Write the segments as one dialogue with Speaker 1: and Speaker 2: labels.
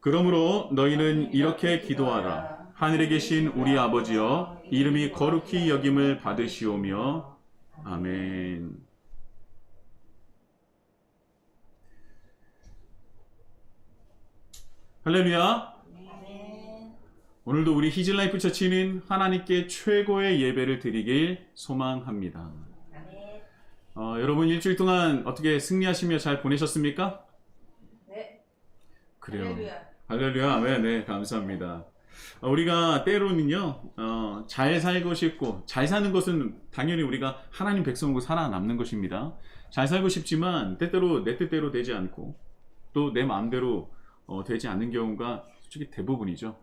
Speaker 1: 그러므로 너희는 이렇게 기도하라. 하늘에 계신 우리 아버지여, 이름이 거룩히 여김을 받으시오며. 아멘. 할렐루야. 오늘도 우리 히즐라이프 처치는 하나님께 최고의 예배를 드리길 소망합니다. 여러분 일주일 동안 어떻게 승리하시며 잘 보내셨습니까?
Speaker 2: 네.
Speaker 1: 그래요. 할렐루야. 네, 감사합니다. 우리가 때로는요, 잘 살고 싶고, 잘 사는 것은 당연히 우리가 하나님 백성으로 살아남는 것입니다. 잘 살고 싶지만, 때때로 내 뜻대로 되지 않고, 또 내 마음대로 되지 않는 경우가 솔직히 대부분이죠.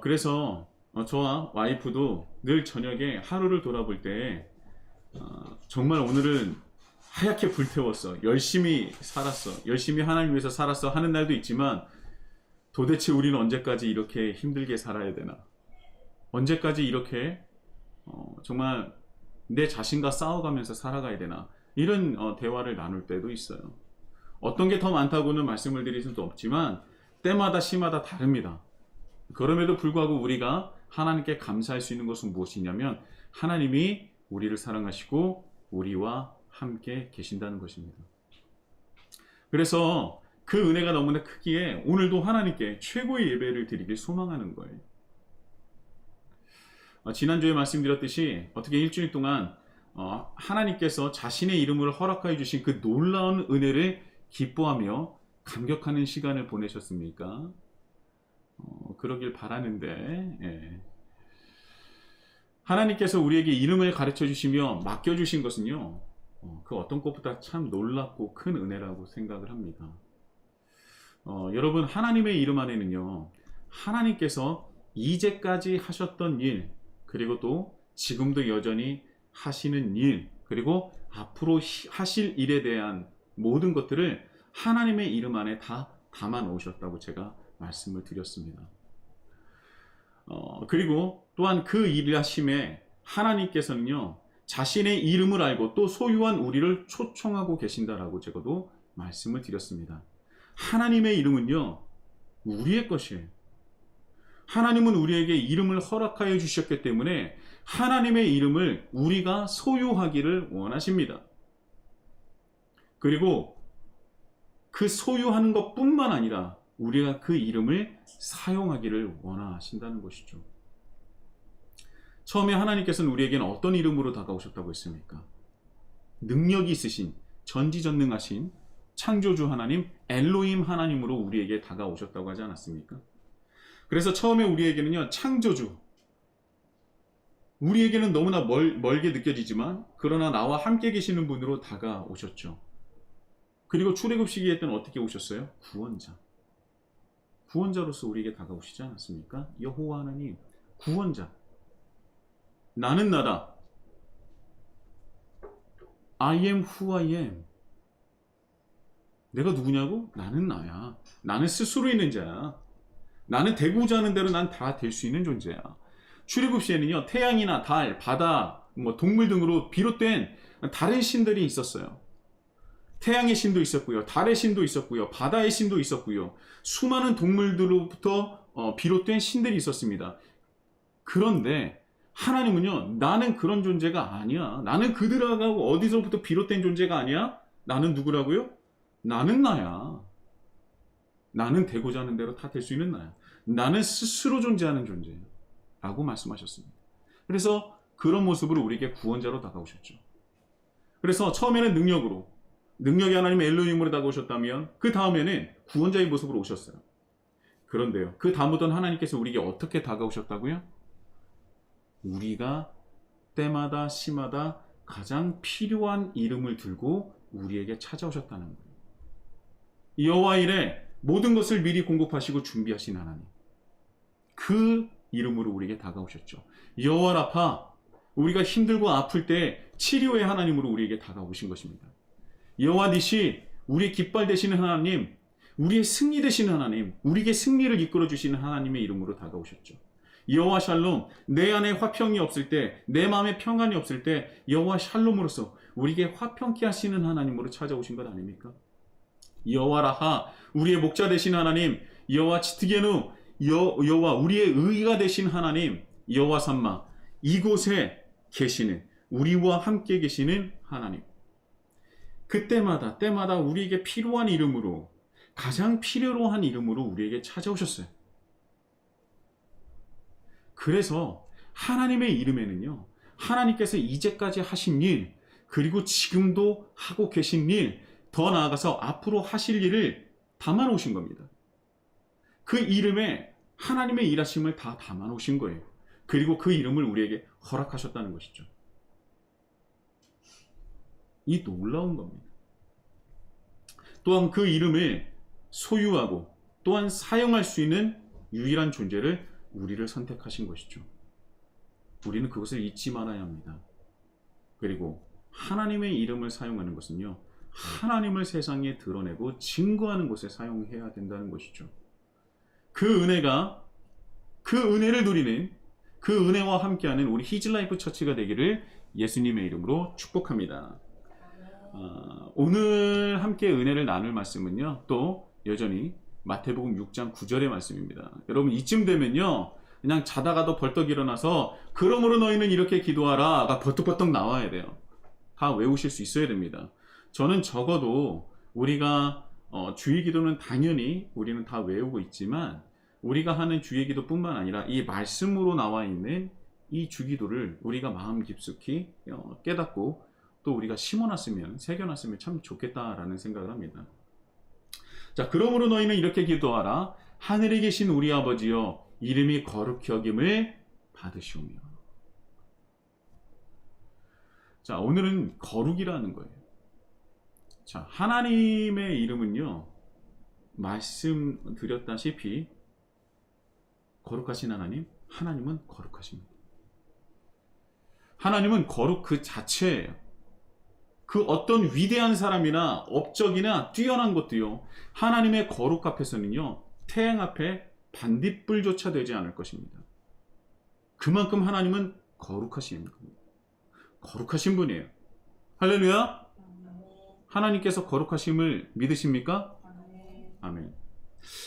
Speaker 1: 그래서 저와 와이프도 늘 저녁에 하루를 돌아볼 때, 정말 오늘은 하얗게 불태웠어. 열심히 살았어. 열심히 하나님 위해서 살았어. 하는 날도 있지만, 도대체 우리는 언제까지 이렇게 힘들게 살아야 되나? 언제까지 이렇게 정말 내 자신과 싸워가면서 살아가야 되나? 이런 대화를 나눌 때도 있어요. 어떤 게 더 많다고는 말씀을 드릴 수도 없지만 때마다 시마다 다릅니다. 그럼에도 불구하고 우리가 하나님께 감사할 수 있는 것은 무엇이냐면 하나님이 우리를 사랑하시고 우리와 함께 계신다는 것입니다. 그래서 그 은혜가 너무나 크기에 오늘도 하나님께 최고의 예배를 드리길 소망하는 거예요. 지난주에 말씀드렸듯이 어떻게 일주일 동안 하나님께서 자신의 이름을 허락하여 주신 그 놀라운 은혜를 기뻐하며 감격하는 시간을 보내셨습니까? 그러길 바라는데, 예. 하나님께서 우리에게 이름을 가르쳐 주시며 맡겨주신 것은요, 그 어떤 것보다 참 놀랍고 큰 은혜라고 생각을 합니다. 여러분, 하나님의 이름 안에는요, 하나님께서 이제까지 하셨던 일, 그리고 또 지금도 여전히 하시는 일, 그리고 앞으로 하실 일에 대한 모든 것들을 하나님의 이름 안에 다 담아 놓으셨다고 제가 말씀을 드렸습니다. 그리고 또한 그 일하심에 하나님께서는요, 자신의 이름을 알고 또 소유한 우리를 초청하고 계신다라고 제가도 말씀을 드렸습니다. 하나님의 이름은요, 우리의 것이에요. 하나님은 우리에게 이름을 허락하여 주셨기 때문에 하나님의 이름을 우리가 소유하기를 원하십니다. 그리고 그 소유하는 것뿐만 아니라 우리가 그 이름을 사용하기를 원하신다는 것이죠. 처음에 하나님께서는 우리에게는 어떤 이름으로 다가오셨다고 했습니까? 능력이 있으신, 전지전능하신 창조주 하나님, 엘로힘 하나님으로 우리에게 다가오셨다고 하지 않았습니까? 그래서 처음에 우리에게는요, 창조주, 우리에게는 너무나 멀게 느껴지지만 그러나 나와 함께 계시는 분으로 다가오셨죠. 그리고 출애굽 시기에 때는 어떻게 오셨어요? 구원자. 구원자로서 우리에게 다가오시지 않았습니까? 여호와 하나님, 구원자. 나는 나다. I am who I am. 내가 누구냐고? 나는 나야. 나는 스스로 있는 자야. 나는 되고자 하는 대로 난 다 될 수 있는 존재야. 출애굽 시에는요, 태양이나 달, 바다, 동물 등으로 비롯된 다른 신들이 있었어요. 태양의 신도 있었고요, 달의 신도 있었고요, 바다의 신도 있었고요, 수많은 동물들로부터 비롯된 신들이 있었습니다. 그런데 하나님은요, 나는 그런 존재가 아니야. 나는 그들하고 어디서부터 비롯된 존재가 아니야. 나는 누구라고요? 나는 나야. 나는 되고자 하는 대로 다 될 수 있는 나야. 나는 스스로 존재하는 존재야. 라고 말씀하셨습니다. 그래서 그런 모습으로 우리에게 구원자로 다가오셨죠. 그래서 처음에는 능력이 하나님의 엘로힘으로 다가오셨다면 그 다음에는 구원자의 모습으로 오셨어요. 그런데요, 그 다음부터는 하나님께서 우리에게 어떻게 다가오셨다고요? 우리가 때마다 시마다 가장 필요한 이름을 들고 우리에게 찾아오셨다는 거예요. 여호와 이레, 모든 것을 미리 공급하시고 준비하신 하나님, 그 이름으로 우리에게 다가오셨죠. 여호와 라파, 우리가 힘들고 아플 때 치료의 하나님으로 우리에게 다가오신 것입니다. 여호와 니시, 우리의 깃발 되시는 하나님, 우리의 승리 되시는 하나님, 우리에게 승리를 이끌어 주시는 하나님의 이름으로 다가오셨죠. 여호와 샬롬, 내 안에 화평이 없을 때, 내 마음에 평안이 없을 때 여호와 샬롬으로서 우리에게 화평케 하시는 하나님으로 찾아오신 것 아닙니까? 여호와 라하, 우리의 목자 되시는 하나님, 여호와 치트게누, 여호와 우리의 의가 되신 하나님, 여호와 삼마, 이곳에 계시는, 우리와 함께 계시는 하나님. 그때마다 때마다 우리에게 필요한 이름으로, 가장 필요로 한 이름으로 우리에게 찾아오셨어요. 그래서 하나님의 이름에는요, 하나님께서 이제까지 하신 일, 그리고 지금도 하고 계신 일, 더 나아가서 앞으로 하실 일을 담아 놓으신 겁니다. 그 이름에 하나님의 일하심을 다 담아 놓으신 거예요. 그리고 그 이름을 우리에게 허락하셨다는 것이죠. 이 놀라운 겁니다. 또한 그 이름을 소유하고 또한 사용할 수 있는 유일한 존재를 우리를 선택하신 것이죠. 우리는 그것을 잊지 말아야 합니다. 그리고 하나님의 이름을 사용하는 것은요, 하나님을 세상에 드러내고 증거하는 곳에 사용해야 된다는 것이죠. 그 은혜를 누리는, 그 은혜와 함께하는 우리 히즈라이프 처치가 되기를 예수님의 이름으로 축복합니다. 오늘 함께 은혜를 나눌 말씀은요, 또 여전히 마태복음 6장 9절의 말씀입니다. 여러분, 이쯤 되면요, 그냥 자다가도 벌떡 일어나서 그러므로 너희는 이렇게 기도하라가 버떡버떡 나와야 돼요. 다 외우실 수 있어야 됩니다. 저는 적어도 우리가 주일 기도는 당연히 우리는 다 외우고 있지만, 우리가 하는 주일 기도뿐만 아니라 이 말씀으로 나와 있는 이 주기도를 우리가 마음 깊숙이 깨닫고 또 우리가 심어놨으면, 새겨놨으면 참 좋겠다라는 생각을 합니다. 자, 그러므로 너희는 이렇게 기도하라. 하늘에 계신 우리 아버지여, 이름이 거룩히 여김을 받으시오며. 자, 오늘은 거룩이라는 거예요. 자, 하나님의 이름은요, 말씀드렸다시피 거룩하신 하나님, 하나님은 거룩하십니다. 하나님은 거룩 그 자체예요. 그 어떤 위대한 사람이나 업적이나 뛰어난 것도요, 하나님의 거룩 앞에서는요, 태양 앞에 반딧불조차 되지 않을 것입니다. 그만큼 하나님은 거룩하신 겁니다. 거룩하신 분이에요. 할렐루야. 하나님께서 거룩하심을 믿으십니까? 아멘.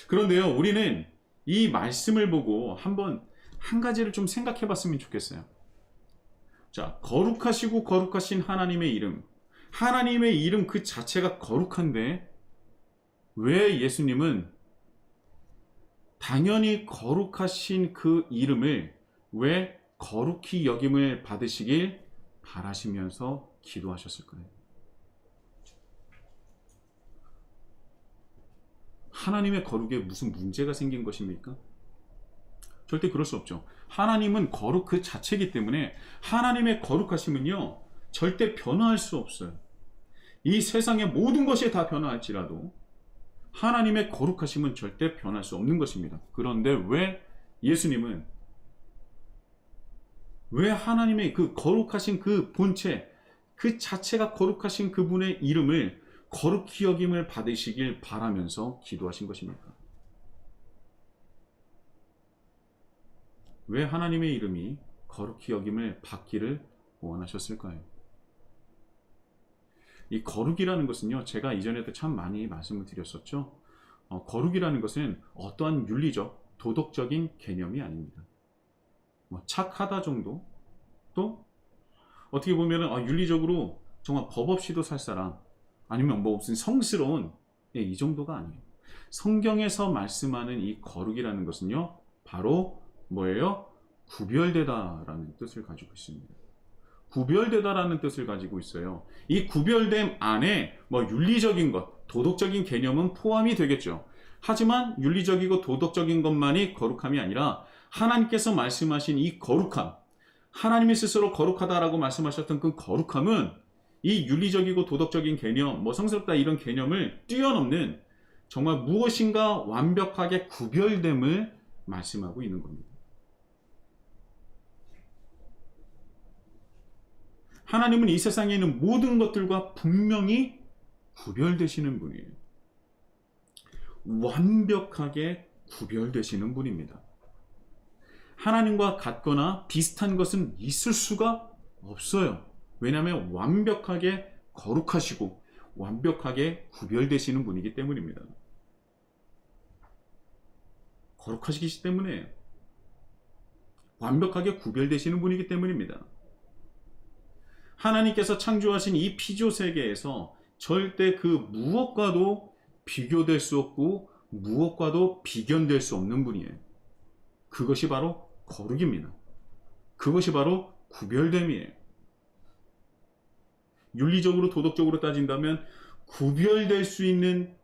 Speaker 1: 그런데요, 우리는 이 말씀을 보고 한번 한 가지를 좀 생각해 봤으면 좋겠어요. 자, 거룩하시고 거룩하신 하나님의 이름, 하나님의 이름 그 자체가 거룩한데 왜 예수님은 당연히 거룩하신 그 이름을 왜 거룩히 여김을 받으시길 바라시면서 기도하셨을까요? 하나님의 거룩에 무슨 문제가 생긴 것입니까? 절대 그럴 수 없죠. 하나님은 거룩 그 자체이기 때문에 하나님의 거룩하심은요, 절대 변화할 수 없어요. 이 세상의 모든 것이 다 변화할지라도 하나님의 거룩하심은 절대 변할 수 없는 것입니다. 그런데 왜 예수님은, 왜 하나님의 그 거룩하신 그 본체, 그 자체가 거룩하신 그분의 이름을 거룩히 여김을 받으시길 바라면서 기도하신 것입니까? 왜 하나님의 이름이 거룩히 여김을 받기를 원하셨을까요? 이 거룩이라는 것은요, 제가 이전에도 참 많이 말씀을 드렸었죠. 거룩이라는 것은 어떠한 윤리적, 도덕적인 개념이 아닙니다. 뭐 착하다 정도, 또 어떻게 보면 윤리적으로 정말 법 없이도 살 사람, 아니면 뭐 무슨 성스러운, 이 정도가 아니에요. 성경에서 말씀하는 이 거룩이라는 것은요, 바로 뭐예요? 구별되다라는 뜻을 가지고 있습니다. 구별되다라는 뜻을 가지고 있어요. 이 구별됨 안에 뭐 윤리적인 것, 도덕적인 개념은 포함이 되겠죠. 하지만 윤리적이고 도덕적인 것만이 거룩함이 아니라 하나님께서 말씀하신 이 거룩함, 하나님이 스스로 거룩하다라고 말씀하셨던 그 거룩함은 이 윤리적이고 도덕적인 개념, 뭐 성스럽다 이런 개념을 뛰어넘는 정말 무엇인가 완벽하게 구별됨을 말씀하고 있는 겁니다. 하나님은 이 세상에 있는 모든 것들과 분명히 구별되시는 분이에요. 완벽하게 구별되시는 분입니다. 하나님과 같거나 비슷한 것은 있을 수가 없어요. 왜냐하면 완벽하게 거룩하시고 완벽하게 구별되시는 분이기 때문입니다. 거룩하시기 때문에, 완벽하게 구별되시는 분이기 때문입니다. 하나님께서 창조하신 이 피조 세계에서 절대 그 무엇과도 비교될 수 없고 무엇과도 비견될 수 없는 분이에요. 그것이 바로 거룩입니다. 그것이 바로 구별됨이에요. 윤리적으로 도덕적으로 따진다면 구별될 수 있는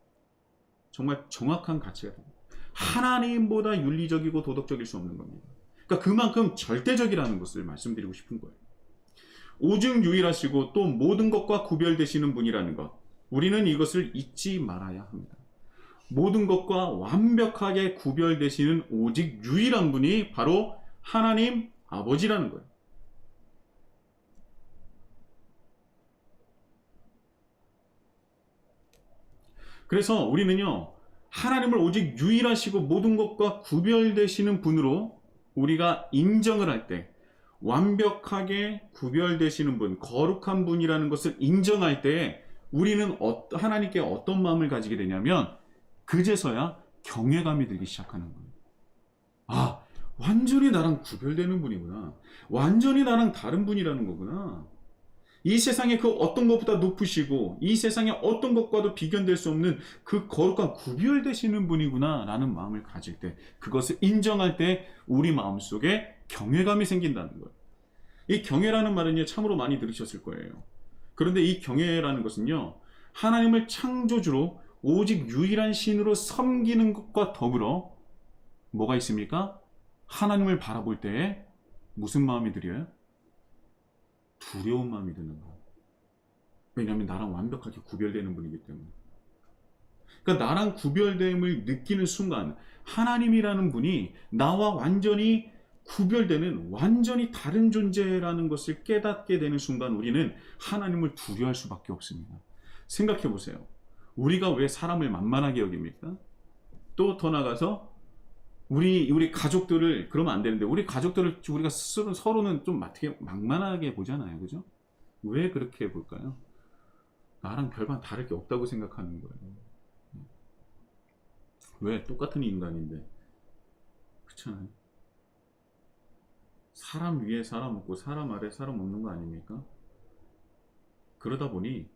Speaker 1: 정말 정확한 가치가 됩니다. 하나님보다 윤리적이고 도덕적일 수 없는 겁니다. 그러니까 그만큼 절대적이라는 것을 말씀드리고 싶은 거예요. 오직 유일하시고 또 모든 것과 구별되시는 분이라는 것, 우리는 이것을 잊지 말아야 합니다. 모든 것과 완벽하게 구별되시는 오직 유일한 분이 바로 하나님 아버지라는 거예요. 그래서 우리는요, 하나님을 오직 유일하시고 모든 것과 구별되시는 분으로 우리가 인정을 할 때, 완벽하게 구별되시는 분, 거룩한 분이라는 것을 인정할 때 우리는 하나님께 어떤 마음을 가지게 되냐면, 그제서야 경외감이 들기 시작하는 거예요. 아, 완전히 나랑 구별되는 분이구나. 완전히 나랑 다른 분이라는 거구나. 이 세상에 그 어떤 것보다 높으시고 이 세상에 어떤 것과도 비견될 수 없는 그 거룩한 구별되시는 분이구나 라는 마음을 가질 때, 그것을 인정할 때 우리 마음속에 경외감이 생긴다는 거예요. 이 경외라는 말은요, 참으로 많이 들으셨을 거예요. 그런데 이 경외라는 것은요, 하나님을 창조주로 오직 유일한 신으로 섬기는 것과 더불어 뭐가 있습니까? 하나님을 바라볼 때에 무슨 마음이 들어요? 두려운 마음이 드는 거예요. 왜냐하면 나랑 완벽하게 구별되는 분이기 때문에. 그러니까 나랑 구별됨을 느끼는 순간, 하나님이라는 분이 나와 완전히 구별되는 완전히 다른 존재라는 것을 깨닫게 되는 순간 우리는 하나님을 두려워할 수밖에 없습니다. 생각해 보세요. 우리가 왜 사람을 만만하게 여깁니까? 또 더 나가서 우리 가족들을, 그러면 안 되는데 우리 가족들을 우리가 스스로 서로는 좀 어떻게 만만하게 보잖아요. 그죠? 왜 그렇게 볼까요? 나랑 별반 다를 게 없다고 생각하는 거예요. 왜? 똑같은 인간인데. 그렇잖아요. 사람 위에 사람 없고 사람 아래 사람 없는 거 아닙니까? 그러다 보니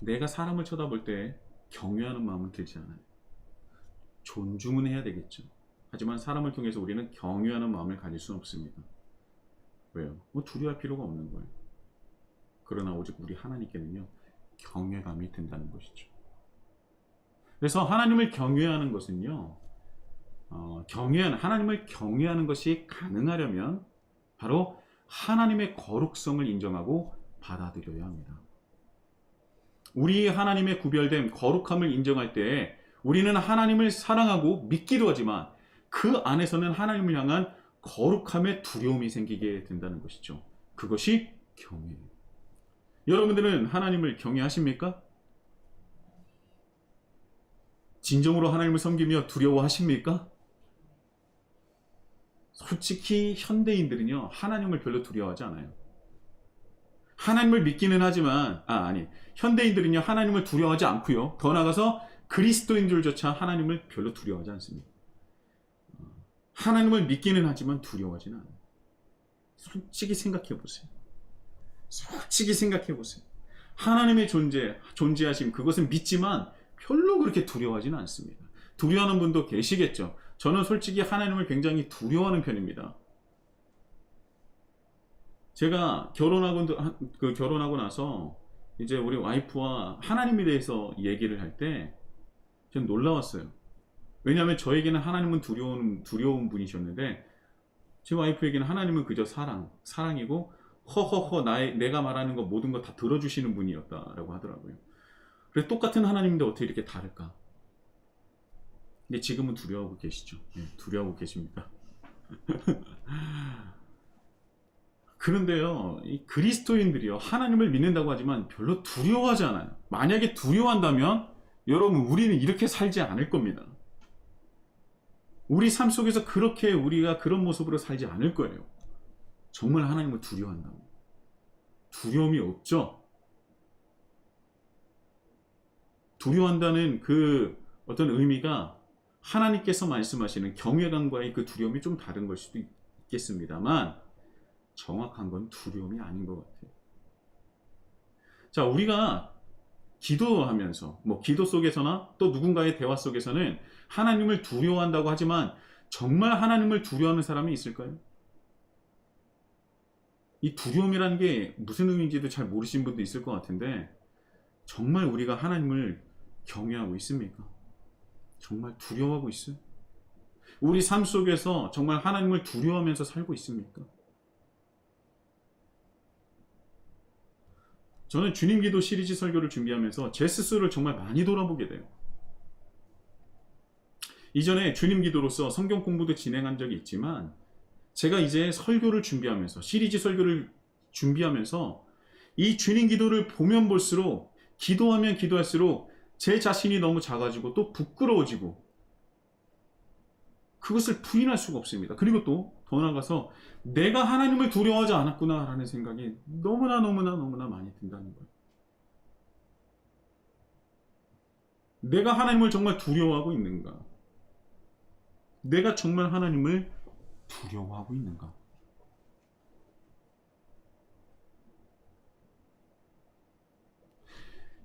Speaker 1: 내가 사람을 쳐다볼 때 경외하는 마음은 들지 않아요. 존중은 해야 되겠죠. 하지만 사람을 통해서 우리는 경외하는 마음을 가질 수는 없습니다. 왜요? 뭐 두려워할 필요가 없는 거예요. 그러나 오직 우리 하나님께는요, 경외감이 든다는 것이죠. 그래서 하나님을 경외하는 것은요, 하나님을 경외하는 것이 가능하려면 바로 하나님의 거룩성을 인정하고 받아들여야 합니다. 우리 하나님의 구별된 거룩함을 인정할 때 우리는 하나님을 사랑하고 믿기도 하지만 그 안에서는 하나님을 향한 거룩함의 두려움이 생기게 된다는 것이죠. 그것이 경외예요. 여러분들은 하나님을 경외하십니까? 진정으로 하나님을 섬기며 두려워하십니까? 솔직히 현대인들은요, 하나님을 별로 두려워하지 않아요. 하나님을 믿기는 하지만, 현대인들은요, 하나님을 두려워하지 않고요. 더 나아가서 그리스도인들조차 하나님을 별로 두려워하지 않습니다. 하나님을 믿기는 하지만 두려워하지는 않아요. 솔직히 생각해 보세요. 솔직히 생각해 보세요. 하나님의 존재하심, 그것은 믿지만 별로 그렇게 두려워하지는 않습니다. 두려워하는 분도 계시겠죠. 저는 솔직히 하나님을 굉장히 두려워하는 편입니다. 제가 결혼하고 나서 이제 우리 와이프와 하나님에 대해서 얘기를 할 때 전 놀라웠어요. 왜냐하면 저에게는 하나님은 두려운 분이셨는데 제 와이프에게는 하나님은 그저 사랑이고 허허허 내가 말하는 거 모든 거 다 들어주시는 분이었다라고 하더라고요. 그래서 똑같은 하나님인데 어떻게 이렇게 다를까? 근데 지금은 두려워하고 계시죠. 네, 두려워하고 계십니다. 그런데요, 이 그리스도인들이요, 하나님을 믿는다고 하지만 별로 두려워하지 않아요. 만약에 두려워한다면 여러분, 우리는 이렇게 살지 않을 겁니다. 우리 삶 속에서 우리가 그런 모습으로 살지 않을 거예요. 정말 하나님을 두려워한다면. 두려움이 없죠. 두려워한다는 그 어떤 의미가 하나님께서 말씀하시는 경외감과의 그 두려움이 좀 다른 걸 수도 있겠습니다만 정확한 건 두려움이 아닌 것 같아요. 자, 우리가 기도하면서 기도 속에서나 또 누군가의 대화 속에서는 하나님을 두려워한다고 하지만 정말 하나님을 두려워하는 사람이 있을까요? 이 두려움이라는 게 무슨 의미인지도 잘 모르시는 분도 있을 것 같은데 정말 우리가 하나님을 경외하고 있습니까? 정말 두려워하고 있어요? 우리 삶 속에서 정말 하나님을 두려워하면서 살고 있습니까? 저는 주님 기도 시리즈 설교를 준비하면서 제 스스로를 정말 많이 돌아보게 돼요. 이전에 주님 기도로서 성경 공부도 진행한 적이 있지만 제가 이제 설교를 준비하면서 시리즈 설교를 준비하면서 이 주님 기도를 보면 볼수록 기도하면 기도할수록 제 자신이 너무 작아지고 또 부끄러워지고 그것을 부인할 수가 없습니다. 그리고 또 더 나아가서 내가 하나님을 두려워하지 않았구나 라는 생각이 너무나 많이 든다는 거예요. 내가 하나님을 정말 두려워하고 있는가? 내가 정말 하나님을 두려워하고 있는가?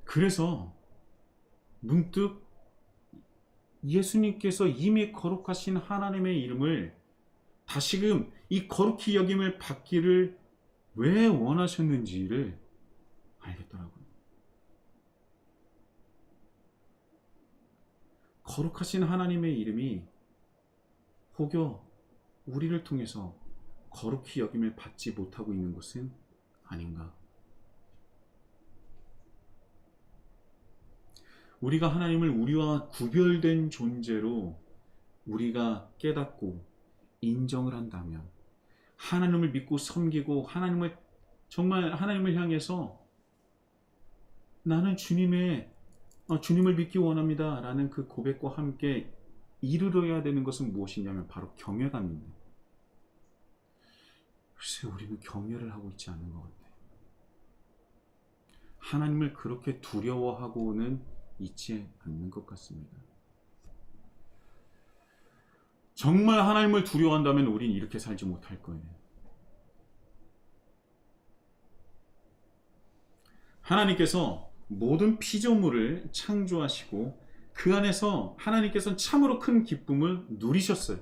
Speaker 1: 그래서 문득 예수님께서 이미 거룩하신 하나님의 이름을 다시금 이 거룩히 여김을 받기를 왜 원하셨는지를 알겠더라고요. 거룩하신 하나님의 이름이 혹여 우리를 통해서 거룩히 여김을 받지 못하고 있는 것은 아닌가? 우리가 하나님을 우리와 구별된 존재로 우리가 깨닫고 인정을 한다면 하나님을 믿고 섬기고 정말 하나님을 향해서 나는 주님을 믿기 원합니다 라는 그 고백과 함께 이르러야 되는 것은 무엇이냐면 바로 경외감입니다. 글쎄 우리는 경외를 하고 있지 않은 것 같아요. 하나님을 그렇게 두려워하고는 있지 않는 것 같습니다. 정말 하나님을 두려워한다면 우린 이렇게 살지 못할 거예요. 하나님께서 모든 피조물을 창조하시고 그 안에서 하나님께서는 참으로 큰 기쁨을 누리셨어요.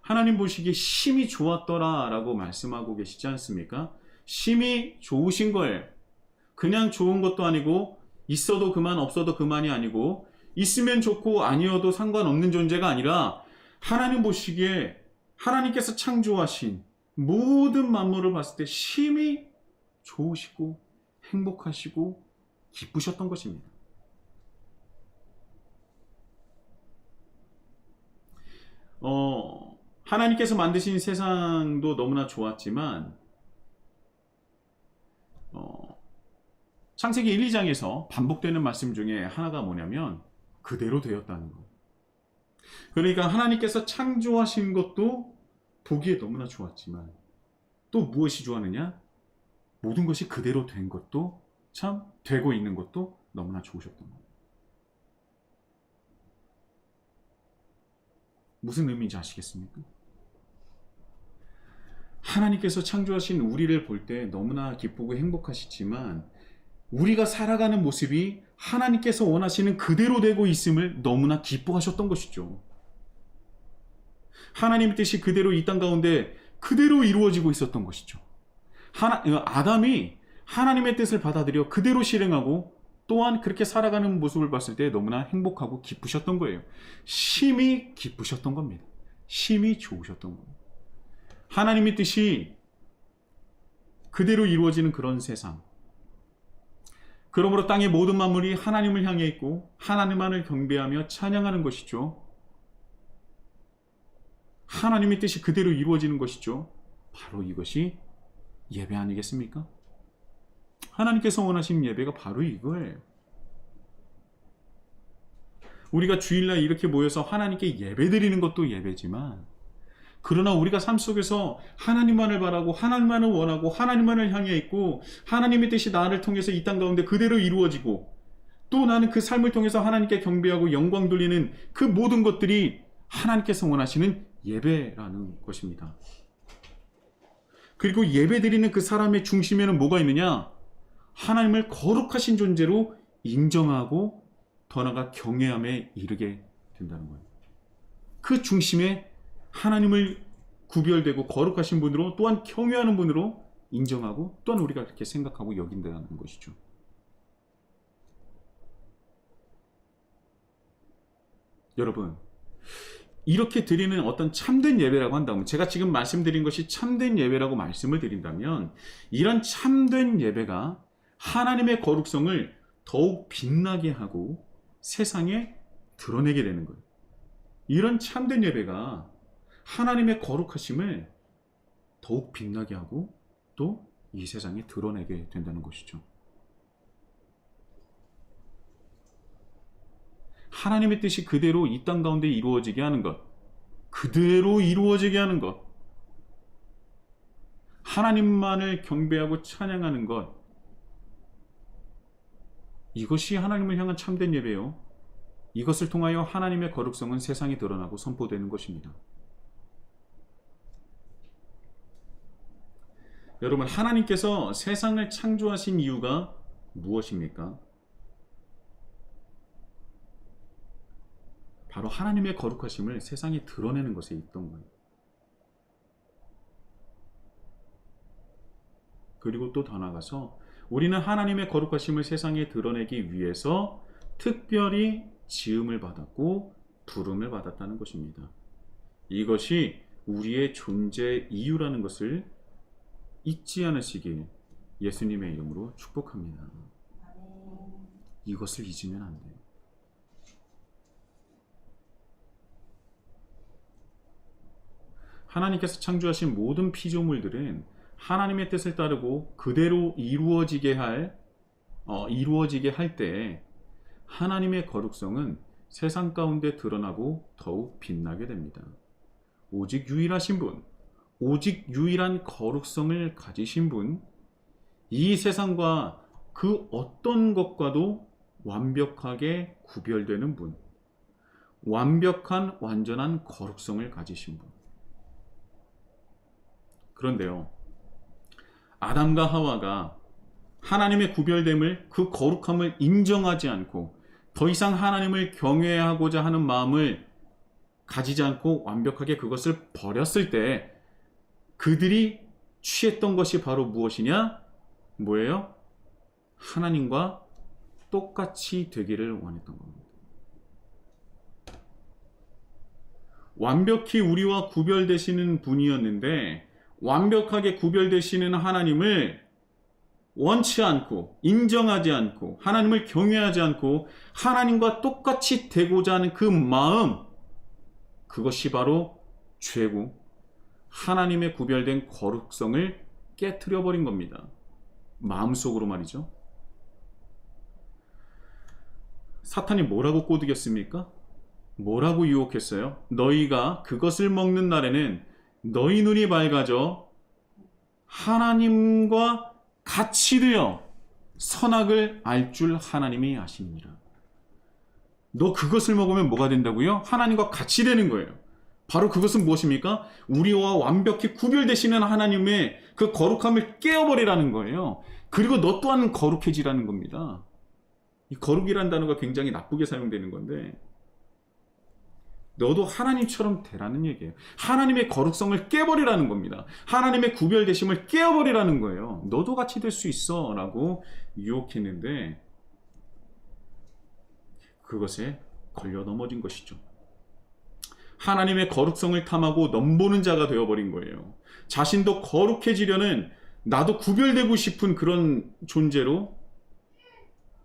Speaker 1: 하나님 보시기에 심히 좋았더라 라고 말씀하고 계시지 않습니까? 심히 좋으신 거예요. 그냥 좋은 것도 아니고 있어도 그만 없어도 그만이 아니고 있으면 좋고 아니어도 상관없는 존재가 아니라 하나님 보시기에 하나님께서 창조하신 모든 만물을 봤을 때 심히 좋으시고 행복하시고 기쁘셨던 것입니다. 하나님께서 만드신 세상도 너무나 좋았지만 창세기 1, 2장에서 반복되는 말씀 중에 하나가 뭐냐면 그대로 되었다는 것. 그러니까 하나님께서 창조하신 것도 보기에 너무나 좋았지만 또 무엇이 좋았느냐? 모든 것이 그대로 된 것도 참 되고 있는 것도 너무나 좋으셨던 것. 무슨 의미인지 아시겠습니까? 하나님께서 창조하신 우리를 볼 때 너무나 기쁘고 행복하시지만 우리가 살아가는 모습이 하나님께서 원하시는 그대로 되고 있음을 너무나 기뻐하셨던 것이죠. 하나님의 뜻이 그대로 이 땅 가운데 그대로 이루어지고 있었던 것이죠. 아담이 하나님의 뜻을 받아들여 그대로 실행하고 또한 그렇게 살아가는 모습을 봤을 때 너무나 행복하고 기쁘셨던 거예요. 심히 기쁘셨던 겁니다. 심히 좋으셨던 거예요. 하나님의 뜻이 그대로 이루어지는 그런 세상. 그러므로 땅의 모든 만물이 하나님을 향해 있고 하나님만을 경배하며 찬양하는 것이죠. 하나님의 뜻이 그대로 이루어지는 것이죠. 바로 이것이 예배 아니겠습니까? 하나님께서 원하신 예배가 바로 이거예요. 우리가 주일날 이렇게 모여서 하나님께 예배드리는 것도 예배지만 그러나 우리가 삶 속에서 하나님만을 바라고 하나님만을 원하고 하나님만을 향해 있고 하나님의 뜻이 나를 통해서 이 땅 가운데 그대로 이루어지고 또 나는 그 삶을 통해서 하나님께 경배하고 영광 돌리는 그 모든 것들이 하나님께서 원하시는 예배라는 것입니다. 그리고 예배드리는 그 사람의 중심에는 뭐가 있느냐? 하나님을 거룩하신 존재로 인정하고 더 나아가 경외함에 이르게 된다는 거예요. 그 중심에 하나님을 구별되고 거룩하신 분으로, 또한 경외하는 분으로 인정하고, 또한 우리가 그렇게 생각하고 여긴다는 것이죠. 여러분, 이렇게 드리는 어떤 참된 예배라고 한다면, 제가 지금 말씀드린 것이 참된 예배라고 말씀을 드린다면, 이런 참된 예배가 하나님의 거룩성을 더욱 빛나게 하고 세상에 드러내게 되는 거예요. 이런 참된 예배가 하나님의 거룩하심을 더욱 빛나게 하고 또 이 세상에 드러내게 된다는 것이죠. 하나님의 뜻이 그대로 이 땅 가운데 이루어지게 하는 것, 그대로 이루어지게 하는 것, 하나님만을 경배하고 찬양하는 것, 이것이 하나님을 향한 참된 예배요. 이것을 통하여 하나님의 거룩성은 세상에 드러나고 선포되는 것입니다. 여러분, 하나님께서 세상을 창조하신 이유가 무엇입니까? 바로 하나님의 거룩하심을 세상에 드러내는 것에 있던 거예요. 그리고 또 더 나아가서 우리는 하나님의 거룩하심을 세상에 드러내기 위해서 특별히 지음을 받았고 부름을 받았다는 것입니다. 이것이 우리의 존재 이유라는 것을 잊지 않으시길 예수님의 이름으로 축복합니다. 이것을 잊으면 안 돼요. 하나님께서 창조하신 모든 피조물들은 하나님의 뜻을 따르고 그대로 이루어지게 할 때 하나님의 거룩성은 세상 가운데 드러나고 더욱 빛나게 됩니다. 오직 유일하신 분, 오직 유일한 거룩성을 가지신 분, 이 세상과 그 어떤 것과도 완벽하게 구별되는 분, 완벽한 완전한 거룩성을 가지신 분. 그런데요, 아담과 하와가 하나님의 구별됨을, 그 거룩함을 인정하지 않고 더 이상 하나님을 경외하고자 하는 마음을 가지지 않고 완벽하게 그것을 버렸을 때 그들이 취했던 것이 바로 무엇이냐? 뭐예요? 하나님과 똑같이 되기를 원했던 겁니다. 완벽히 우리와 구별되시는 분이었는데 완벽하게 구별되시는 하나님을 원치 않고 인정하지 않고 하나님을 경외하지 않고 하나님과 똑같이 되고자 하는 그 마음, 그것이 바로 죄고 하나님의 구별된 거룩성을 깨트려 버린 겁니다. 마음속으로 말이죠. 사탄이 뭐라고 꼬드겼습니까? 뭐라고 유혹했어요? 너희가 그것을 먹는 날에는 너희 눈이 밝아져 하나님과 같이 되어 선악을 알 줄 하나님이 아십니다. 너 그것을 먹으면 뭐가 된다고요? 하나님과 같이 되는 거예요. 바로 그것은 무엇입니까? 우리와 완벽히 구별되시는 하나님의 그 거룩함을 깨어버리라는 거예요. 그리고 너 또한 거룩해지라는 겁니다. 이 거룩이라는 단어가 굉장히 나쁘게 사용되는 건데, 너도 하나님처럼 되라는 얘기예요. 하나님의 거룩성을 깨버리라는 겁니다. 하나님의 구별되심을 깨어버리라는 거예요. 너도 같이 될 수 있어 라고 유혹했는데 그것에 걸려 넘어진 것이죠. 하나님의 거룩성을 탐하고 넘보는 자가 되어버린 거예요. 자신도 거룩해지려는, 나도 구별되고 싶은 그런 존재로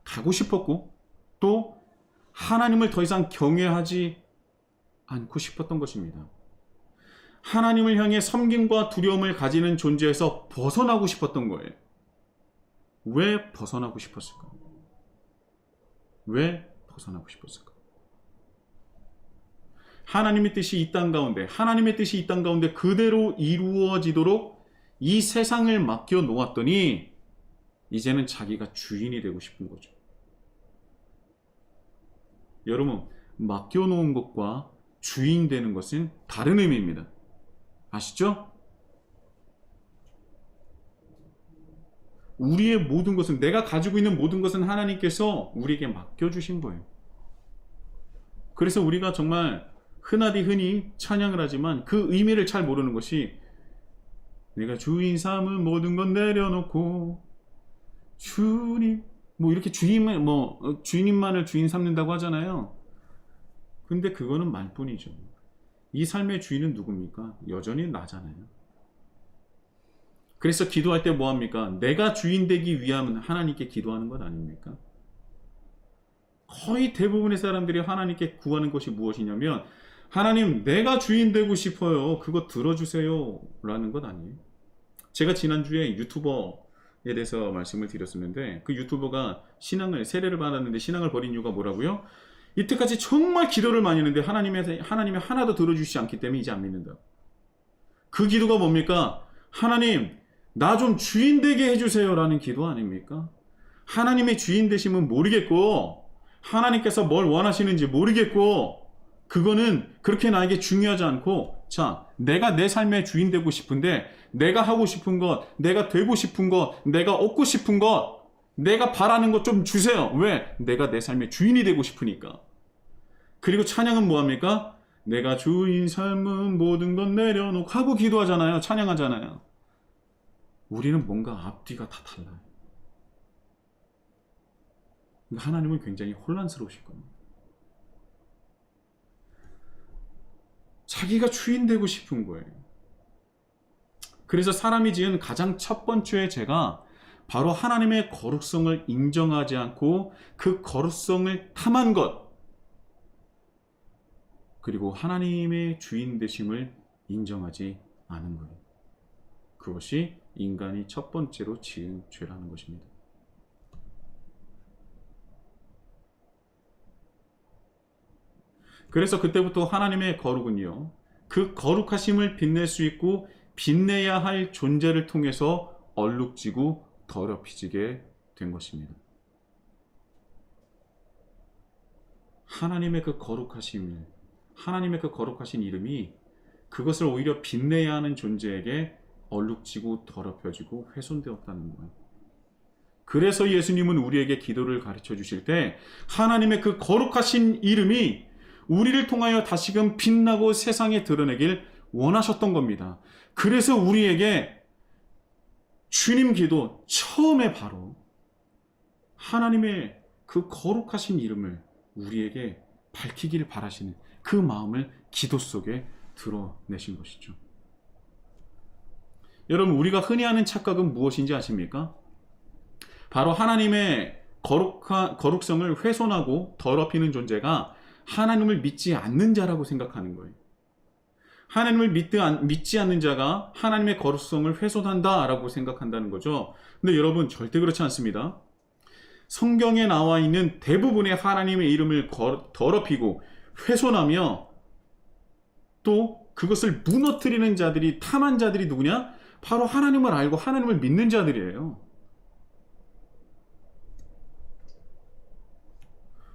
Speaker 1: 가고 싶었고, 또 하나님을 더 이상 경외하지 않고 싶었던 것입니다. 하나님을 향해 섬김과 두려움을 가지는 존재에서 벗어나고 싶었던 거예요. 왜 벗어나고 싶었을까? 왜 벗어나고 싶었을까? 하나님의 뜻이 이 땅 가운데, 하나님의 뜻이 이 땅 가운데 그대로 이루어지도록 이 세상을 맡겨 놓았더니 이제는 자기가 주인이 되고 싶은 거죠. 여러분, 맡겨놓은 것과 주인 되는 것은 다른 의미입니다. 아시죠? 우리의 모든 것은, 내가 가지고 있는 모든 것은 하나님께서 우리에게 맡겨주신 거예요. 그래서 우리가 정말 흔히 찬양을 하지만 그 의미를 잘 모르는 것이, 내가 주인 삼은 모든 건 내려놓고 주님, 이렇게 주님만을 주인 삼는다고 하잖아요. 근데 그거는 말뿐이죠. 이 삶의 주인은 누굽니까? 여전히 나잖아요. 그래서 기도할 때 뭐합니까? 내가 주인 되기 위함은 하나님께 기도하는 것 아닙니까? 거의 대부분의 사람들이 하나님께 구하는 것이 무엇이냐면, 하나님, 내가 주인 되고 싶어요. 그거 들어주세요. 라는 것 아니에요. 제가 지난주에 유튜버에 대해서 말씀을 드렸었는데, 그 유튜버가 세례를 받았는데 신앙을 버린 이유가 뭐라고요? 이때까지 정말 기도를 많이 했는데 하나님이 하나도 들어주시지 않기 때문에 이제 안 믿는다. 그 기도가 뭡니까? 하나님, 나 좀 주인 되게 해주세요. 라는 기도 아닙니까? 하나님의 주인 되심은 모르겠고, 하나님께서 뭘 원하시는지 모르겠고, 그거는 그렇게 나에게 중요하지 않고, 자, 내가 내 삶의 주인 되고 싶은데, 내가 하고 싶은 것, 내가 되고 싶은 것, 내가 얻고 싶은 것, 내가 바라는 것 좀 주세요. 왜? 내가 내 삶의 주인이 되고 싶으니까. 그리고 찬양은 뭐합니까? 내가 주인 삶은 모든 건 내려놓고 하고 기도하잖아요. 찬양하잖아요. 우리는 뭔가 앞뒤가 다 달라요. 하나님은 굉장히 혼란스러우실 겁니다. 자기가 주인 되고 싶은 거예요. 그래서 사람이 지은 가장 첫 번째 죄가 바로 하나님의 거룩성을 인정하지 않고 그 거룩성을 탐한 것, 그리고 하나님의 주인 되심을 인정하지 않은 거예요. 그것이 인간이 첫 번째로 지은 죄라는 것입니다. 그래서 그때부터 하나님의 거룩은요, 그 거룩하심을 빛낼 수 있고 빛내야 할 존재를 통해서 얼룩지고 더럽혀지게 된 것입니다. 하나님의 그 거룩하심, 하나님의 그 거룩하신 이름이 그것을 오히려 빛내야 하는 존재에게 얼룩지고 더럽혀지고 훼손되었다는 거예요. 그래서 예수님은 우리에게 기도를 가르쳐 주실 때 하나님의 그 거룩하신 이름이 우리를 통하여 다시금 빛나고 세상에 드러내길 원하셨던 겁니다. 그래서 우리에게 주님 기도 처음에 바로 하나님의 그 거룩하신 이름을 우리에게 밝히기를 바라시는 그 마음을 기도 속에 드러내신 것이죠. 여러분, 우리가 흔히 하는 착각은 무엇인지 아십니까? 바로 하나님의 거룩성을 훼손하고 더럽히는 존재가 하나님을 믿지 않는 자라고 생각하는 거예요. 하나님을 믿지 않는 자가 하나님의 거룩성을 훼손한다라고 생각한다는 거죠. 근데 여러분, 절대 그렇지 않습니다. 성경에 나와 있는 대부분의 하나님의 이름을 더럽히고 훼손하며 또 그것을 무너뜨리는 자들이, 탐한 자들이 누구냐? 바로 하나님을 알고 하나님을 믿는 자들이에요.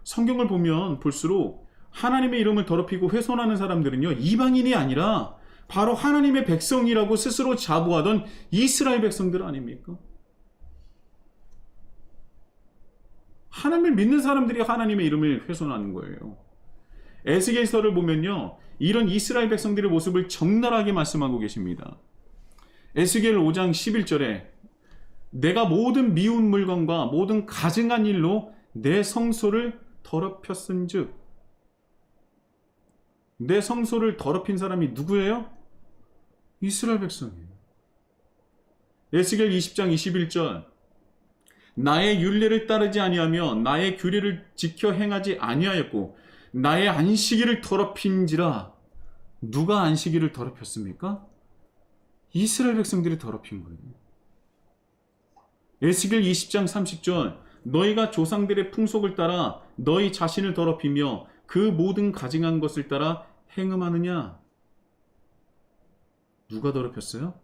Speaker 1: 성경을 보면 볼수록 하나님의 이름을 더럽히고 훼손하는 사람들은요, 이방인이 아니라 바로 하나님의 백성이라고 스스로 자부하던 이스라엘 백성들 아닙니까? 하나님을 믿는 사람들이 하나님의 이름을 훼손하는 거예요. 에스겔서를 보면요, 이런 이스라엘 백성들의 모습을 적나라하게 말씀하고 계십니다. 에스겔 5장 11절에 내가 모든 미운 물건과 모든 가증한 일로 내 성소를 더럽혔은즉, 내 성소를 더럽힌 사람이 누구예요? 이스라엘 백성이에요. 에스겔 20장 21절 나의 율례를 따르지 아니하며 나의 규례를 지켜 행하지 아니하였고 나의 안식일을 더럽힌지라. 누가 안식일을 더럽혔습니까? 이스라엘 백성들이 더럽힌 거예요. 에스겔 20장 30절 너희가 조상들의 풍속을 따라 너희 자신을 더럽히며 그 모든 가증한 것을 따라 행음하느냐? 누가 더럽혔어요?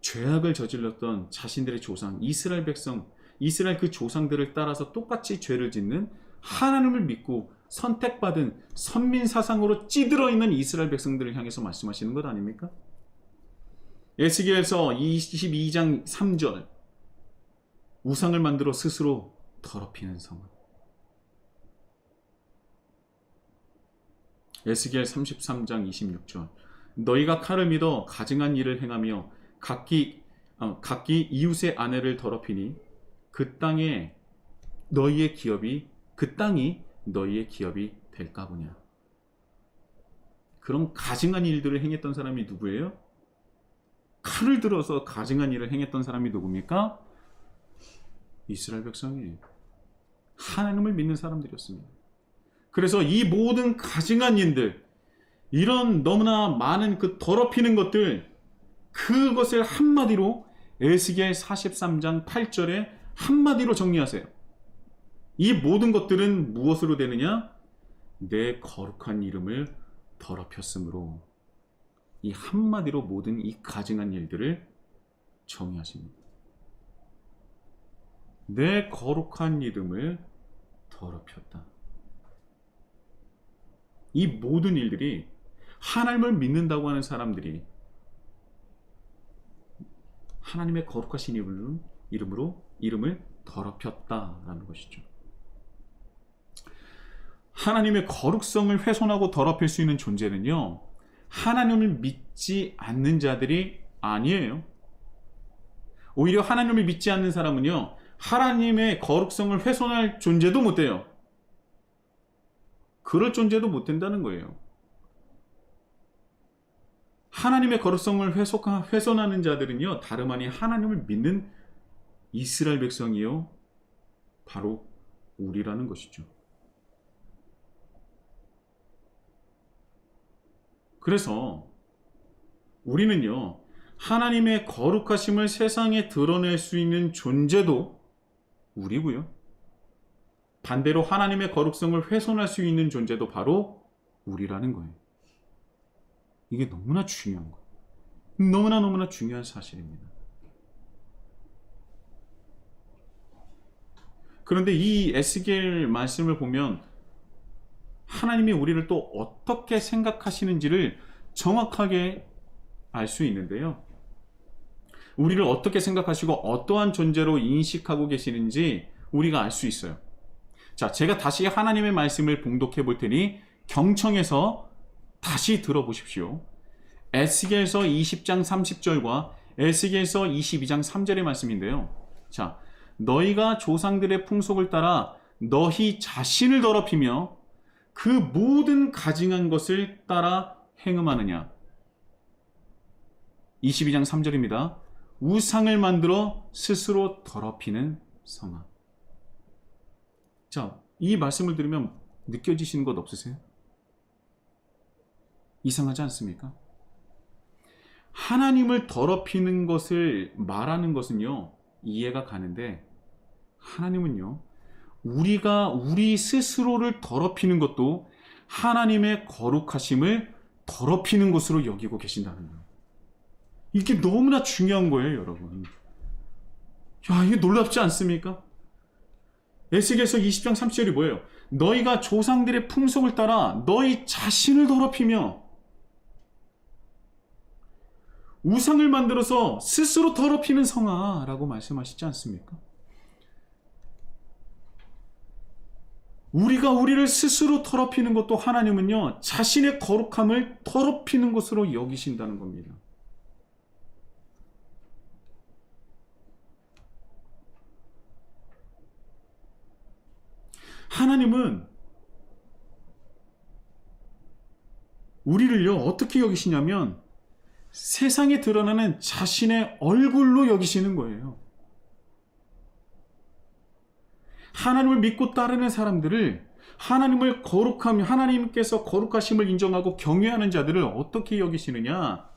Speaker 1: 죄악을 저질렀던 자신들의 조상, 이스라엘 백성, 이스라엘 그 조상들을 따라서 똑같이 죄를 짓는 하나님을 믿고 선택받은 선민 사상으로 찌들어 있는 이스라엘 백성들을 향해서 말씀하시는 것 아닙니까? 에스겔서 22장 3절, 우상을 만들어 스스로 더럽히는 성은. 에스겔 33장 26절, 너희가 칼을 믿어 가증한 일을 행하며 각기 이웃의 아내를 더럽히니 그 땅이 너희의 기업이 될까 보냐. 그럼 가증한 일들을 행했던 사람이 누구예요? 칼을 들어서 가증한 일을 행했던 사람이 누굽니까? 이스라엘 백성이에요. 하나님을 믿는 사람들이었습니다. 그래서 이 모든 가증한 일들, 이런 너무나 많은 그 더럽히는 것들, 그것을 한마디로 에스겔 43장 8절에 한마디로 정리하세요. 이 모든 것들은 무엇으로 되느냐? 내 거룩한 이름을 더럽혔으므로. 이 한마디로 모든 이 가증한 일들을 정의하십니다. 내 거룩한 이름을 더럽혔다. 이 모든 일들이 하나님을 믿는다고 하는 사람들이 하나님의 거룩하신 이름을 더럽혔다라는 것이죠. 하나님의 거룩성을 훼손하고 더럽힐 수 있는 존재는요, 하나님을 믿지 않는 자들이 아니에요. 오히려 하나님을 믿지 않는 사람은요, 하나님의 거룩성을 훼손할 존재도 못 돼요. 그럴 존재도 못 된다는 거예요. 하나님의 거룩성을 훼손하는 자들은요, 다름 아닌 하나님을 믿는 이스라엘 백성이요, 바로 우리라는 것이죠. 그래서 우리는요, 하나님의 거룩하심을 세상에 드러낼 수 있는 존재도 우리고요, 반대로 하나님의 거룩성을 훼손할 수 있는 존재도 바로 우리라는 거예요. 이게 너무나 중요한 거예요. 너무나 중요한 사실입니다. 그런데 이 에스겔 말씀을 보면 하나님이 우리를 또 어떻게 생각하시는지를 정확하게 알 수 있는데요. 우리를 어떻게 생각하시고 어떠한 존재로 인식하고 계시는지 우리가 알 수 있어요. 자, 제가 다시 하나님의 말씀을 봉독해 볼 테니 경청해서 다시 들어보십시오. 에스겔서 20장 30절과 에스겔서 22장 3절의 말씀인데요. 자, 너희가 조상들의 풍속을 따라 너희 자신을 더럽히며 그 모든 가증한 것을 따라 행음하느냐. 22장 3절입니다. 우상을 만들어 스스로 더럽히는 성아. 자, 이 말씀을 들으면 느껴지시는 것 없으세요? 이상하지 않습니까? 하나님을 더럽히는 것을 말하는 것은요, 이해가 가는데, 하나님은요, 우리가 우리 스스로를 더럽히는 것도 하나님의 거룩하심을 더럽히는 것으로 여기고 계신다는 거예요. 이게 너무나 중요한 거예요, 여러분. 야, 이게 놀랍지 않습니까? 에스겔서 20장 30절이 뭐예요? 너희가 조상들의 풍속을 따라 너희 자신을 더럽히며 우상을 만들어서 스스로 더럽히는 성아라고 말씀하시지 않습니까? 우리가 우리를 스스로 더럽히는 것도 하나님은요, 자신의 거룩함을 더럽히는 것으로 여기신다는 겁니다. 하나님은 우리를요, 어떻게 여기시냐면 세상에 드러나는 자신의 얼굴로 여기시는 거예요. 하나님을 믿고 따르는 사람들을, 하나님을 거룩하며 하나님께서 거룩하심을 인정하고 경외하는 자들을 어떻게 여기시느냐?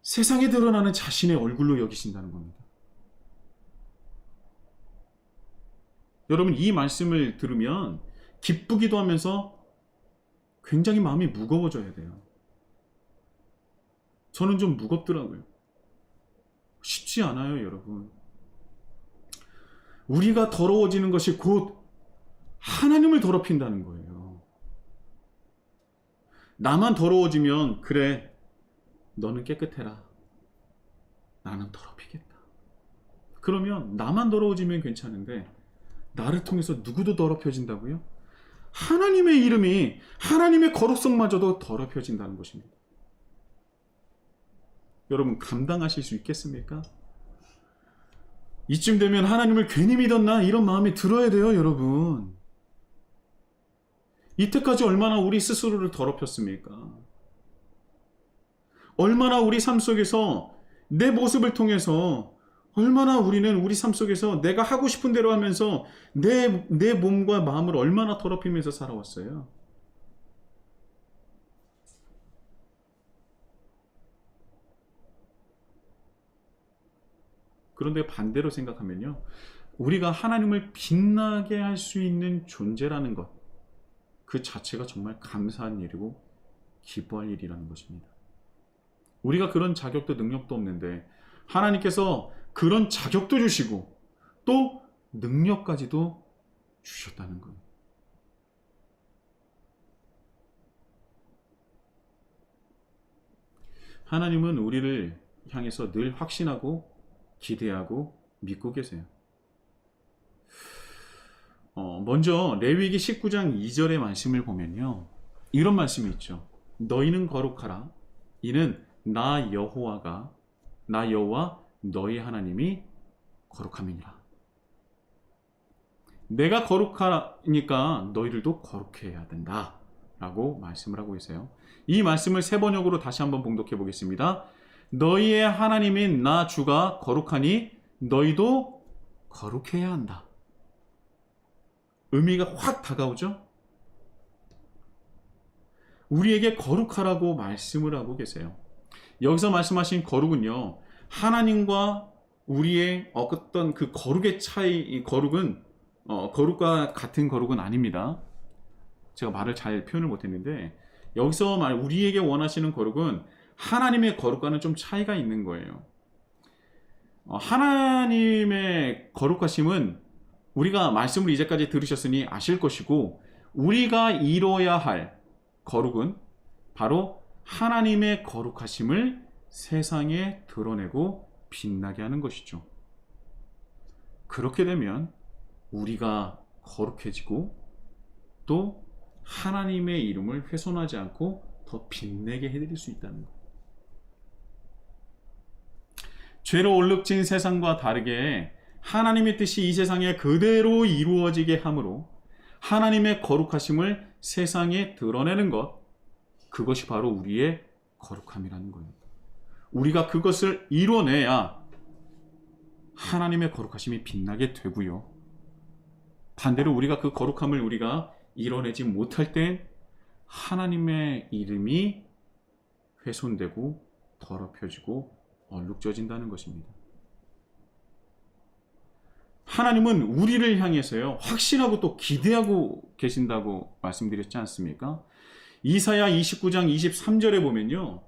Speaker 1: 세상에 드러나는 자신의 얼굴로 여기신다는 겁니다. 여러분, 이 말씀을 들으면 기쁘기도 하면서 굉장히 마음이 무거워져야 돼요. 저는 좀 무겁더라고요. 쉽지 않아요, 여러분. 우리가 더러워지는 것이 곧 하나님을 더럽힌다는 거예요. 나만 더러워지면 그래, 너는 깨끗해라. 나는 더럽히겠다. 그러면 나만 더러워지면 괜찮은데 나를 통해서 누구도 더럽혀진다고요? 하나님의 이름이, 하나님의 거룩성마저도 더럽혀진다는 것입니다. 여러분 감당하실 수 있겠습니까? 이쯤 되면 하나님을 괜히 믿었나? 이런 마음이 들어야 돼요, 여러분. 이때까지 얼마나 우리 스스로를 더럽혔습니까? 얼마나 우리 삶 속에서 내 모습을 통해서 얼마나 우리는 우리 삶 속에서 내가 하고 싶은 대로 하면서 내 몸과 마음을 얼마나 더럽히면서 살아왔어요. 그런데 반대로 생각하면요, 우리가 하나님을 빛나게 할 수 있는 존재라는 것, 그 자체가 정말 감사한 일이고 기뻐할 일이라는 것입니다. 우리가 그런 자격도 능력도 없는데 하나님께서 그런 자격도 주시고 또 능력까지도 주셨다는 거예요. 하나님은 우리를 향해서 늘 확신하고 기대하고 믿고 계세요. 먼저 레위기 19장 2절의 말씀을 보면요, 이런 말씀이 있죠. 너희는 거룩하라. 이는 나 여호와 너희 하나님이 거룩함이니라. 내가 거룩하니까 너희들도 거룩해야 된다 라고 말씀을 하고 계세요. 이 말씀을 세 번역으로 다시 한번 봉독해 보겠습니다. 너희의 하나님인 나 주가 거룩하니 너희도 거룩해야 한다. 의미가 확 다가오죠? 우리에게 거룩하라고 말씀을 하고 계세요. 여기서 말씀하신 거룩은요, 하나님과 우리의 어떤 그 거룩의 차이, 이 거룩은 거룩과 같은 거룩은 아닙니다. 제가 말을 잘 표현을 못했는데, 여기서 우리에게 원하시는 거룩은 하나님의 거룩과는 좀 차이가 있는 거예요. 하나님의 거룩하심은 우리가 말씀을 이제까지 들으셨으니 아실 것이고, 우리가 이뤄야 할 거룩은 바로 하나님의 거룩하심을 세상에 드러내고 빛나게 하는 것이죠. 그렇게 되면 우리가 거룩해지고 또 하나님의 이름을 훼손하지 않고 더 빛내게 해드릴 수 있다는 것. 죄로 얼룩진 세상과 다르게 하나님의 뜻이 이 세상에 그대로 이루어지게 함으로 하나님의 거룩하심을 세상에 드러내는 것, 그것이 바로 우리의 거룩함이라는 거예요. 우리가 그것을 이뤄내야 하나님의 거룩하심이 빛나게 되고요. 반대로 우리가 그 거룩함을 우리가 이뤄내지 못할 땐 하나님의 이름이 훼손되고 더럽혀지고 얼룩져진다는 것입니다. 하나님은 우리를 향해서요, 확신하고 또 기대하고 계신다고 말씀드렸지 않습니까? 이사야 29장 23절에 보면요,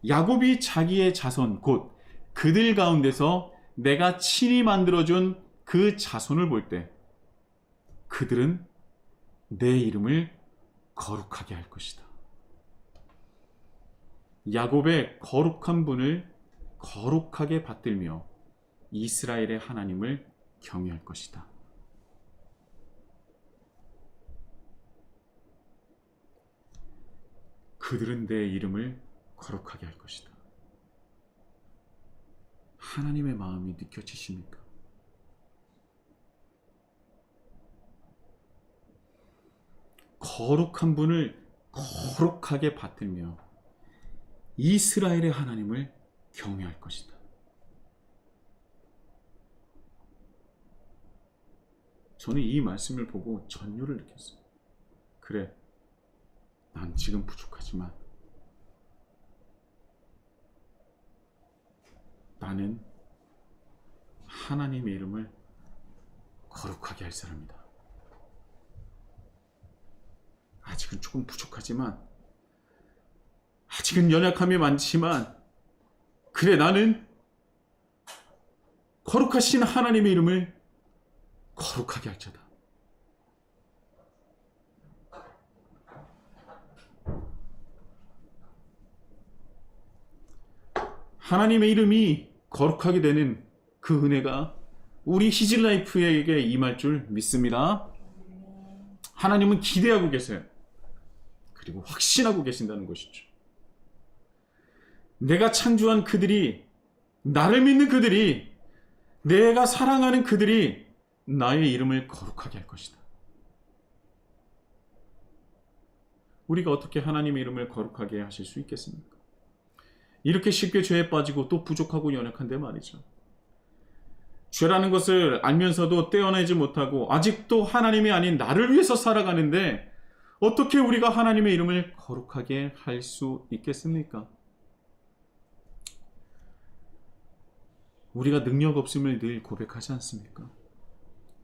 Speaker 1: 야곱이 자기의 자손 곧 그들 가운데서 내가 친히 만들어준 그 자손을 볼 때 그들은 내 이름을 거룩하게 할 것이다. 야곱의 거룩한 분을 거룩하게 받들며 이스라엘의 하나님을 경외할 것이다. 그들은 내 이름을 거룩하게 할 것이다. 하나님의 마음이 느껴지십니까? 거룩한 분을 거룩하게 받들며 이스라엘의 하나님을 경외할 것이다. 저는 이 말씀을 보고 전율을 느꼈어요. 그래, 난 지금 부족하지만 나는 하나님의 이름을 거룩하게 할 사람이다. 아직은 조금 부족하지만, 아직은 연약함이 많지만, 그래, 나는 거룩하신 하나님의 이름을 거룩하게 할 자다. 하나님의 이름이 거룩하게 되는 그 은혜가 우리 히즐라이프에게 임할 줄 믿습니다. 하나님은 기대하고 계세요. 그리고 확신하고 계신다는 것이죠. 내가 창조한 그들이, 나를 믿는 그들이, 내가 사랑하는 그들이 나의 이름을 거룩하게 할 것이다. 우리가 어떻게 하나님의 이름을 거룩하게 하실 수 있겠습니까? 이렇게 쉽게 죄에 빠지고 또 부족하고 연약한데 말이죠. 죄라는 것을 알면서도 떼어내지 못하고 아직도 하나님이 아닌 나를 위해서 살아가는데 어떻게 우리가 하나님의 이름을 거룩하게 할 수 있겠습니까? 우리가 능력 없음을 늘 고백하지 않습니까?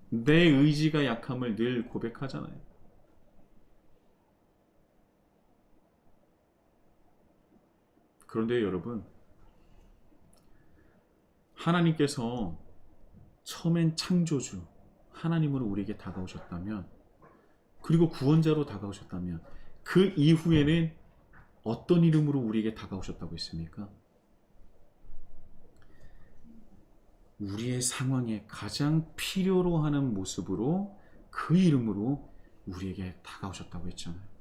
Speaker 1: 내 의지가 약함을 늘 고백하잖아요. 그런데 여러분, 하나님께서 처음엔 창조주 하나님으로 우리에게 다가오셨다면, 그리고 구원자로 다가오셨다면 그 이후에는 어떤 이름으로 우리에게 다가오셨다고 했습니까? 우리의 상황에 가장 필요로 하는 모습으로 그 이름으로 우리에게 다가오셨다고 했잖아요.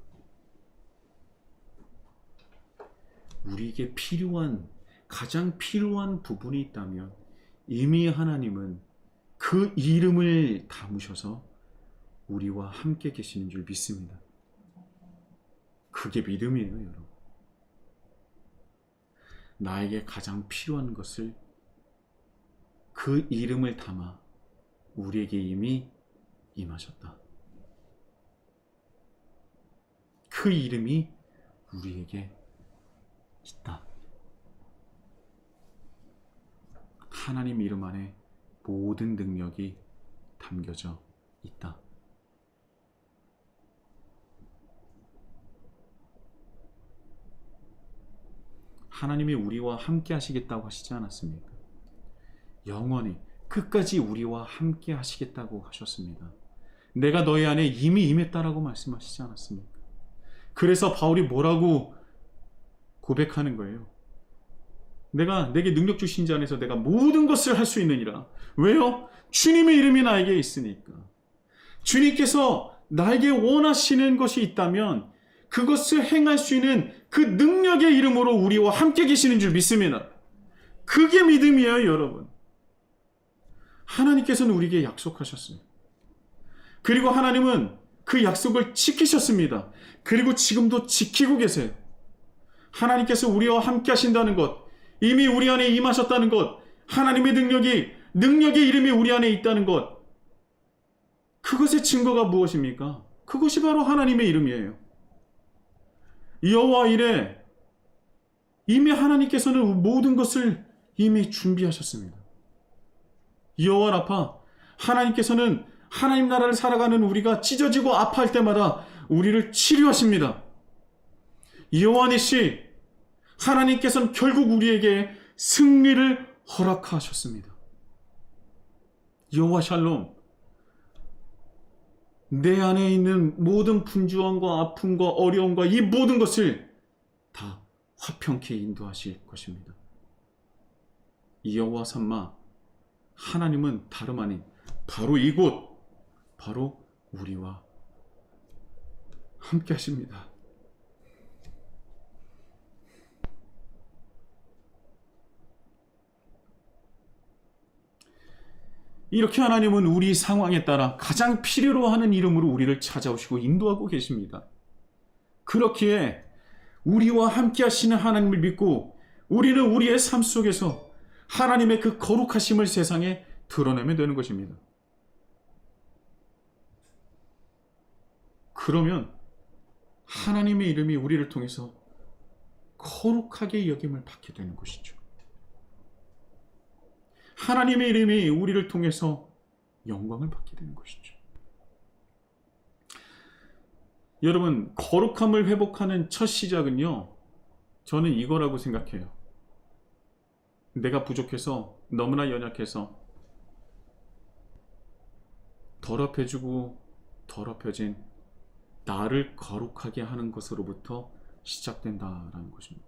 Speaker 1: 우리에게 가장 필요한 부분이 있다면 이미 하나님은 그 이름을 담으셔서 우리와 함께 계시는 줄 믿습니다. 그게 믿음이에요, 여러분. 나에게 가장 필요한 것을 그 이름을 담아 우리에게 이미 임하셨다. 그 이름이 우리에게 있다. 하나님 이름 안에 모든 능력이 담겨져 있다. 하나님이 우리와 함께 하시겠다고 하시지 않았습니까? 영원히 끝까지 우리와 함께 하시겠다고 하셨습니다. 내가 너희 안에 이미 임했다라고 말씀하시지 않았습니까? 그래서 바울이 뭐라고 고백하는 거예요? 내게 능력 주신 자 안에서 내가 모든 것을 할 수 있느니라. 왜요? 주님의 이름이 나에게 있으니까. 주님께서 나에게 원하시는 것이 있다면 그것을 행할 수 있는 그 능력의 이름으로 우리와 함께 계시는 줄 믿습니다. 그게 믿음이에요, 여러분. 하나님께서는 우리에게 약속하셨어요. 그리고 하나님은 그 약속을 지키셨습니다. 그리고 지금도 지키고 계세요. 하나님께서 우리와 함께 하신다는 것, 이미 우리 안에 임하셨다는 것, 하나님의 능력의 이름이 우리 안에 있다는 것, 그것의 증거가 무엇입니까? 그것이 바로 하나님의 이름이에요. 여호와 이레, 이미 하나님께서는 모든 것을 이미 준비하셨습니다. 여호와 라파, 하나님께서는 하나님 나라를 살아가는 우리가 찢어지고 아파할 때마다 우리를 치료하십니다. 여호와 니시, 하나님께서는 결국 우리에게 승리를 허락하셨습니다. 여호와 샬롬, 내 안에 있는 모든 분주함과 아픔과 어려움과 이 모든 것을 다 화평케 인도하실 것입니다. 여호와 삼마, 하나님은 다름 아닌 바로 이곳, 바로 우리와 함께 하십니다. 이렇게 하나님은 우리 상황에 따라 가장 필요로 하는 이름으로 우리를 찾아오시고 인도하고 계십니다. 그렇기에 우리와 함께 하시는 하나님을 믿고 우리는 우리의 삶 속에서 하나님의 그 거룩하심을 세상에 드러내면 되는 것입니다. 그러면 하나님의 이름이 우리를 통해서 거룩하게 여김을 받게 되는 것이죠. 하나님의 이름이 우리를 통해서 영광을 받게 되는 것이죠. 여러분, 거룩함을 회복하는 첫 시작은요, 저는 이거라고 생각해요. 내가 부족해서, 너무나 연약해서 더럽혀지고 더럽혀진 나를 거룩하게 하는 것으로부터 시작된다라는 것입니다.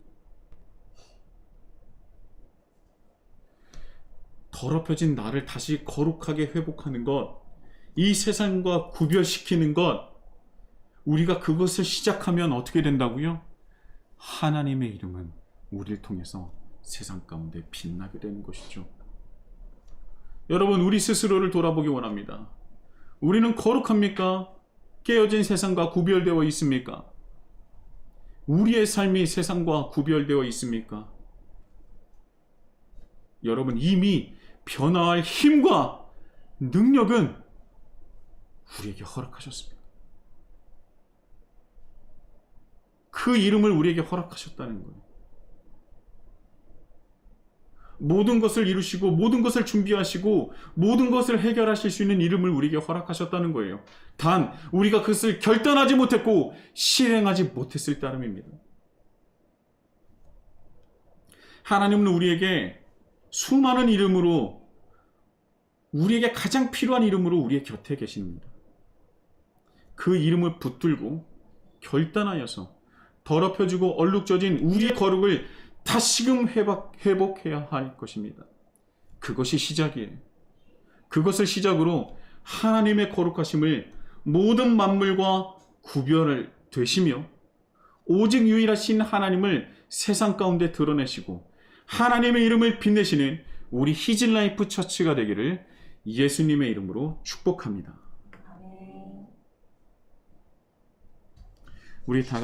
Speaker 1: 더럽혀진 나를 다시 거룩하게 회복하는 것, 이 세상과 구별시키는 것, 우리가 그것을 시작하면 어떻게 된다고요? 하나님의 이름은 우리를 통해서 세상 가운데 빛나게 되는 것이죠. 여러분, 우리 스스로를 돌아보기 원합니다. 우리는 거룩합니까? 깨어진 세상과 구별되어 있습니까? 우리의 삶이 세상과 구별되어 있습니까? 여러분, 이미 변화할 힘과 능력은 우리에게 허락하셨습니다. 그 이름을 우리에게 허락하셨다는 거예요. 모든 것을 이루시고 모든 것을 준비하시고 모든 것을 해결하실 수 있는 이름을 우리에게 허락하셨다는 거예요. 단 우리가 그것을 결단하지 못했고 실행하지 못했을 따름입니다. 하나님은 우리에게 수많은 이름으로, 우리에게 가장 필요한 이름으로 우리의 곁에 계십니다. 그 이름을 붙들고 결단하여서 더럽혀지고 얼룩져진 우리의 거룩을 다시금 회복해야 할 것입니다. 그것이 시작이에요. 그것을 시작으로 하나님의 거룩하심을 모든 만물과 구별을 되시며 오직 유일하신 하나님을 세상 가운데 드러내시고 하나님의 이름을 빛내시는 우리 히즐라이프 처치가 되기를 예수님의 이름으로 축복합니다. 우리 다